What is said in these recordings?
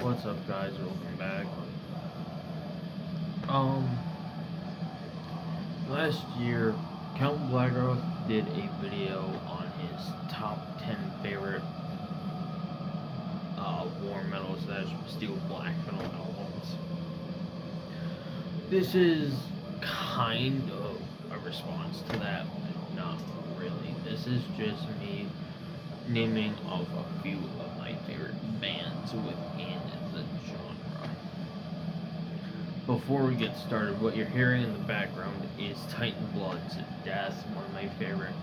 What's up, guys? Welcome back. Um, Last year, Count Blackout did a video on his top 10 favorite war metal / steel black metal albums. This is kind of a response to that, but not really. This is just me naming off a few of my favorite bands within the genre. Before we get started, what you're hearing in the background is Teitanblood's Death, one of my favorite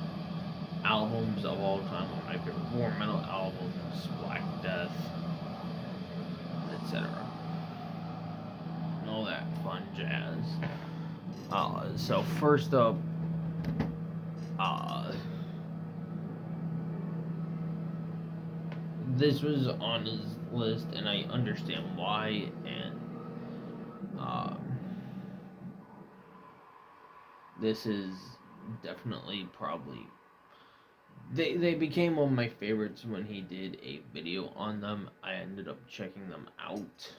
albums of all time, one of my favorite war metal albums, Black Death, etc. And all that fun jazz. So first up, this was on his list, and I understand why, and this is definitely probably they became one of my favorites when he did a video on them. I ended up checking them out.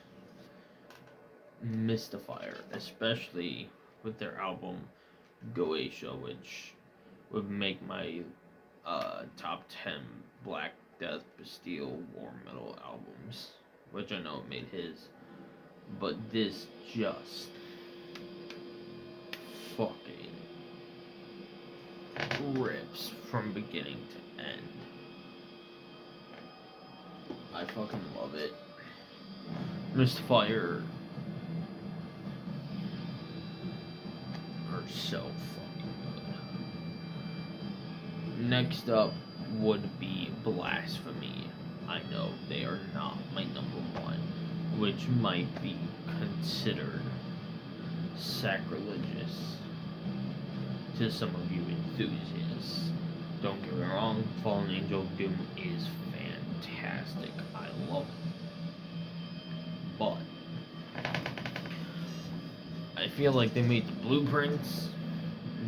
Mystifier, especially with their album Goetia, which would make my top 10 Black Death bestial war metal albums, which I know made his, but this just fucking rips from beginning to end. I fucking love it. Mystifier are so fucking good. Next up would be Blasphemy. I know they are not my number one, which might be considered sacrilegious to some of you enthusiasts. Don't get me wrong, Fallen Angel of Doom is fantastic. I love it. But I feel like they made the blueprints.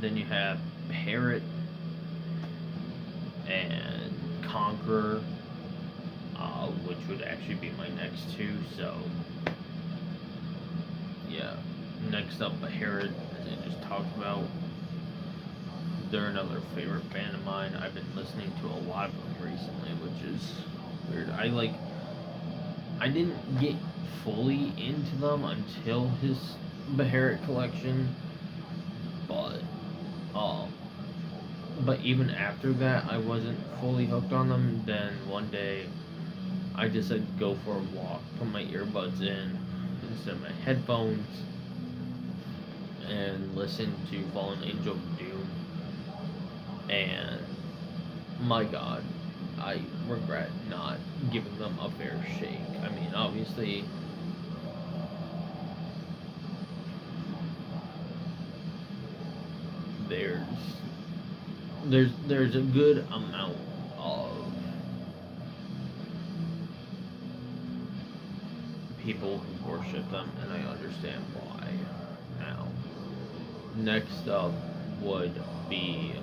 Then you have Parrot and Conqueror, which would actually be my next two. So, yeah. Next up, Parrot, as I just talked about. They're another favorite band of mine. I've been listening to a lot of them recently, which is weird. I didn't get fully into them until his Beharit collection, but even after that, I wasn't fully hooked on them. Then one day, I decided to go for a walk, put my earbuds in instead of my headphones, and listen to Fallen Angel of Doom. And my God, I regret not giving them a fair shake. I mean, obviously, there's a good amount of people who worship them, and I understand why now. Next up would be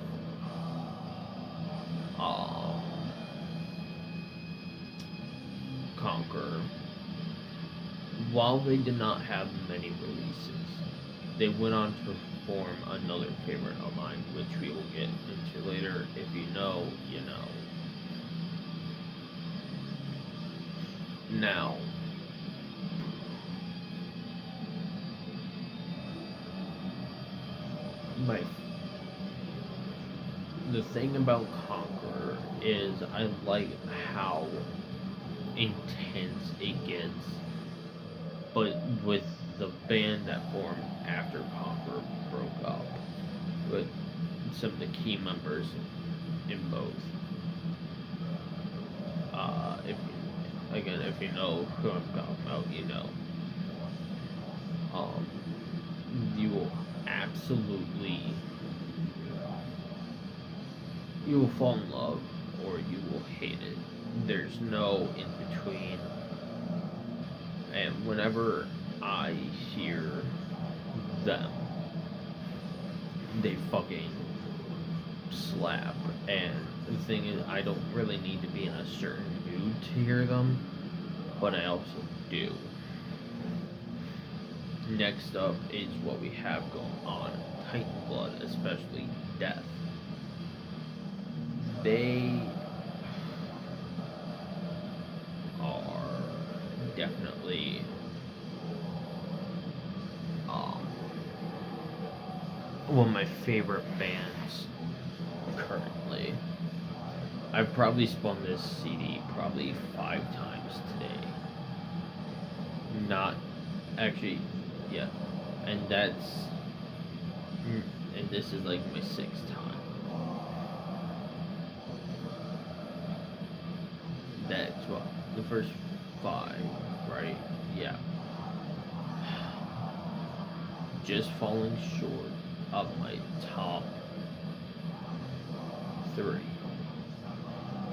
Conqueror. While they did not have many releases, they went on to form another favorite of mine, which we will get into later. If you know, you know. Now, the thing about Conqueror is I like how intense it gets, but with the band that formed after Conqueror broke up, with some of the key members in both. If you know who I'm talking about, you know. You will absolutely, you will fall in love or you will hate it. There's no in between. And whenever I hear them, they fucking slap. And the thing is, I don't really need to be in a certain mood to hear them. but I also do. Next up is what we have going on. Teitanblood, especially Death. They are definitely one of my favorite bands currently. I've probably spun this CD probably 5 times today. Not actually, yeah, and this is like my 6th time. That's what the first 5, right? Yeah. Just falling short of my top 3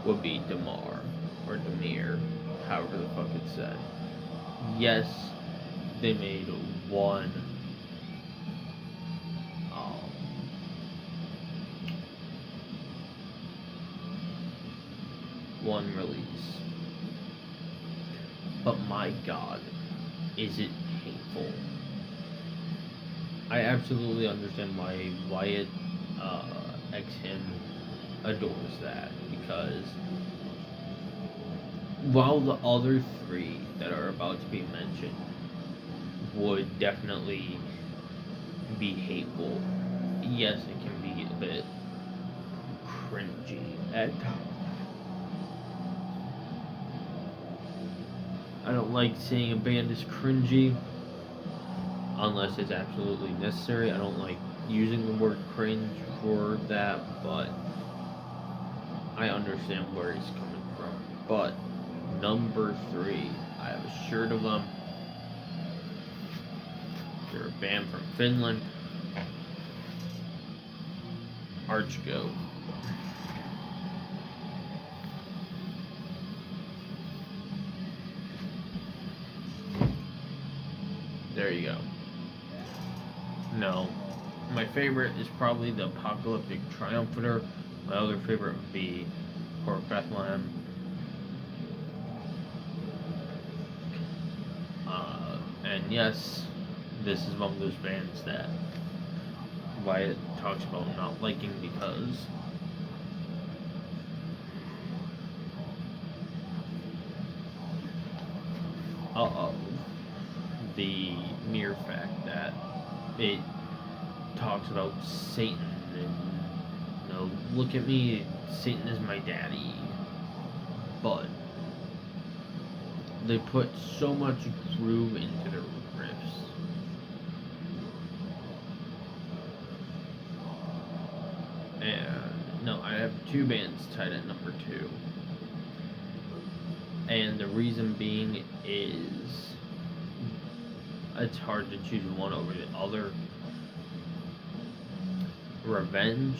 would be Damar or Demir, however the fuck it's said. Yes, they made one release, but my god, is it painful. I absolutely understand why Wyatt X-Him adores that, because while the other 3 that are about to be mentioned would definitely be hateful, yes, it can be a bit cringy at times. I don't like saying a band is cringy unless it's absolutely necessary. I don't like using the word cringe for that, but I understand where he's coming from. But number 3, I have a shirt of them. They're a band from Finland. Archgo. There you go. No. My favorite is probably the Apocalyptic Triumphator. My other favorite would be Port Bethlehem. And yes, this is one of those bands that Wyatt talks about not liking because of the mere fact that it talks about Satan and, look at me, Satan is my daddy. But they put so much groove into their riffs. And no, I have 2 bands tied at number 2. And the reason being is it's hard to choose one over the other. Revenge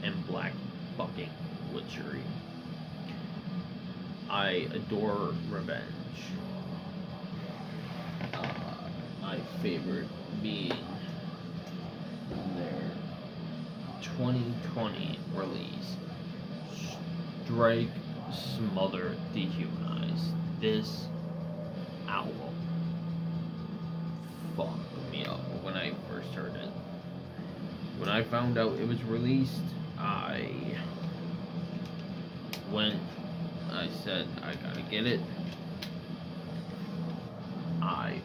and Black Fucking Witchery. I adore Revenge. My favorite being their 2020 release, Strike, Smother, Dehumanize. This album fucked me up when I first heard it. When I found out it was released, I said, I gotta get it. I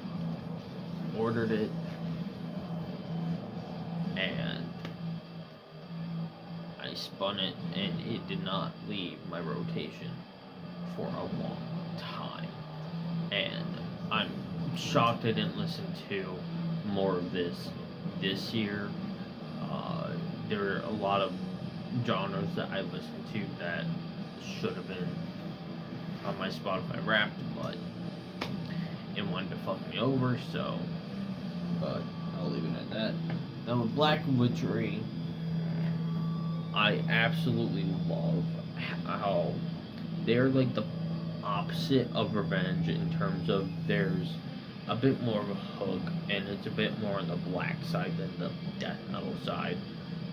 ordered it, and I spun it, and it did not leave my rotation for a long time. And I'm shocked I didn't listen to more of this year. There are a lot of genres that I listen to that should have been on my Spotify Wrapped, but it wanted to fuck me over, so, but I'll leave it at that. Now with Black Witchery, I absolutely love how they're like the opposite of Revenge in terms of there's a bit more of a hook, and it's a bit more on the black side than the death metal side,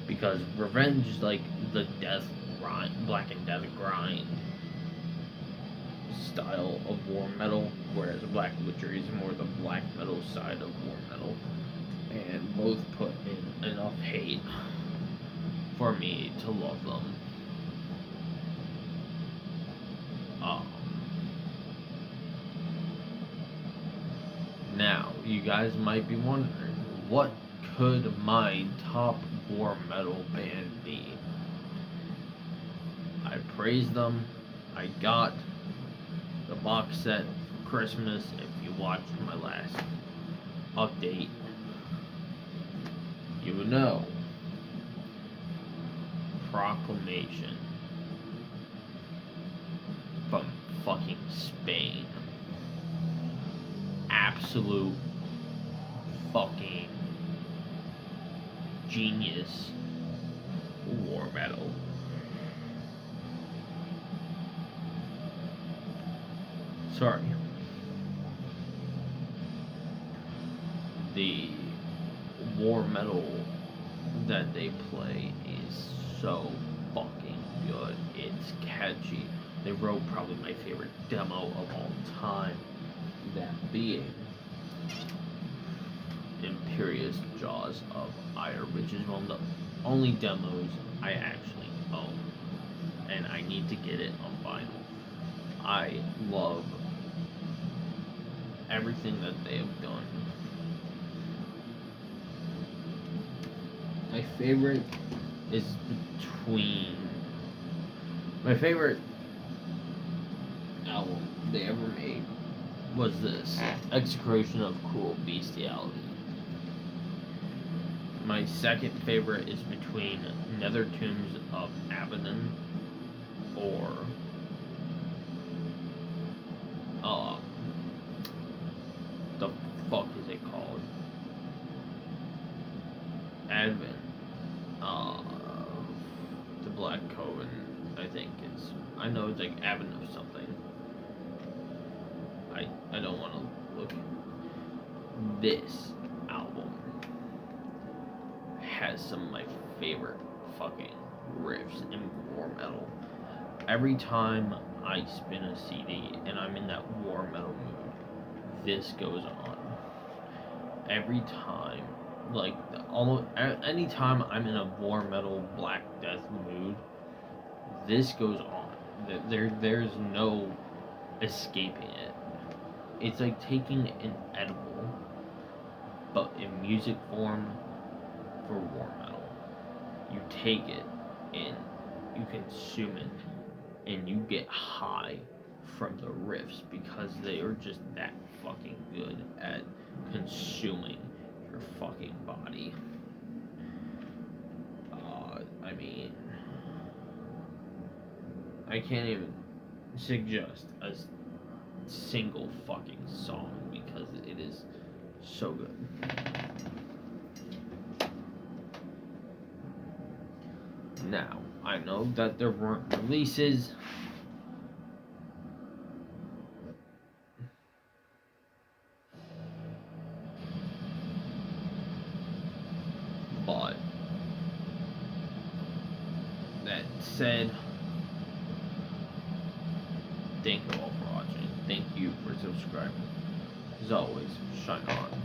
because Revenge is like the death grind, black and death grind, style of war metal, whereas Black Witchery is more the black metal side of war metal. And both put in enough hate for me to love them. Now, you guys might be wondering, what could my top war metal band be? I praised them. I got the box set for Christmas. If you watched my last update, you would know. Proclamation from fucking Spain. Absolute fucking genius war metal. Sorry. The war metal that they play is so fucking good. It's catchy. They wrote probably my favorite demo of all time, that being Imperious Jaws of Ire, which is one of the only demos I actually own, and I need to get it on vinyl. I love everything that they have done. My favorite is my favorite album they ever made was this, Execration of Cruel Bestiality. My second favorite is between Nether Tombs of Abaddon or the fuck is it called? Advent. The Black Coven, I think it's. I know it's like Advent of something. I don't want to look. This album has some of my favorite fucking riffs in war metal. Every time I spin a CD and I'm in that war metal mood, this goes on. Every time, like almost any time I'm in a war metal Black Death mood, this goes on. There's no escaping it. It's like taking an edible, but in music form for war metal. You take it and you consume it, and you get high from the riffs because they are just that fucking good at consuming your fucking body. I mean, I can't even suggest a single fucking song because it is so good. Now, I know that there weren't releases, but that said, thank you all for watching. Thank you for subscribing. As always, shine on.